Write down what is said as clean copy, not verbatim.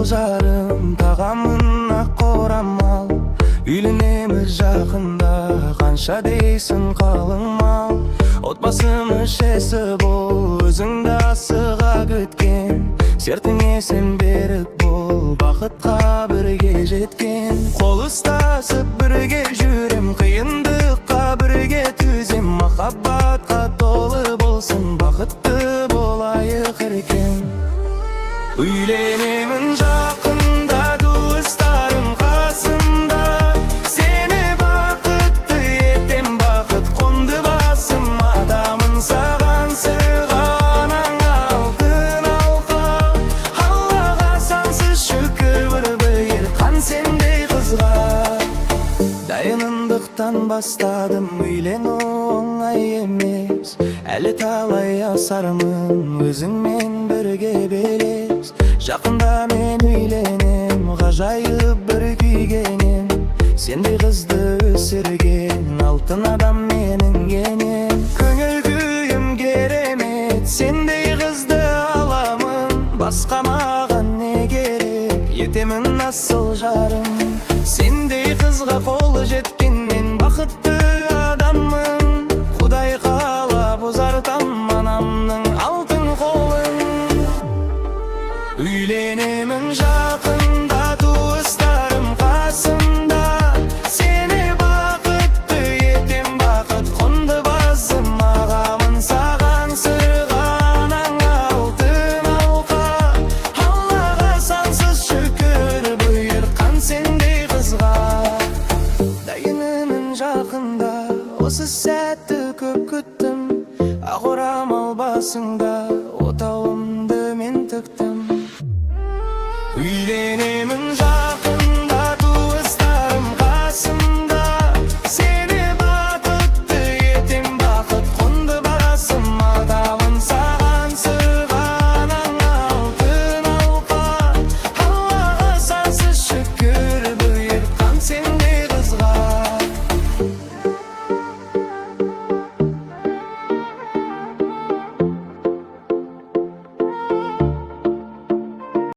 жарым, тағамына қорамал. Үйленеміз жақында, қанша дейсің қалың мал. Отбасымыз шесі бол, өзіңді асыға күткен. Сертіңе сен берік бол, бақытқа бірге жеткен. Қол ұстасып бірге жүрем, қиындыққа бірге төзем. Махаббатқа толы болсын, бақытты болайық еркем. Үйленемін жақында, туыстарым қасымда. Сені бақытты етем, бақыт қонды басым. Адамын саған сырғанан алтын алқа. Аллаға сансыз шүкір, бұйырған сендей қызға. Дайындықтан бастадым, үйлену оңай емес. Әлі талай асармын, өзіңмен бірге белес. Жақында мен үйленем, ғажайып бір күйгенем. Сендей қызды өсірген алтын адам менің енем. Көңіл күйім керемет, сендей қызды аламын. Басқа маған не керек, етемін асыл жарым. Сендей қызға қолы жеткеннен бақытты адаммын. Құдай қалап ұзартам анамның алтын қолын. Үйленемін жақында, туыстарым қасымда. Сені бақытты етем, бақыт қонды басым. Ағамын саған сырғанан алтын алқа. Аллаға сансыз шүкір, бұйырған сендей қызға. Дайынымын жақында, осы сәтті көп күттім. Ақ орамал басыңда, отауымды мен тіктім.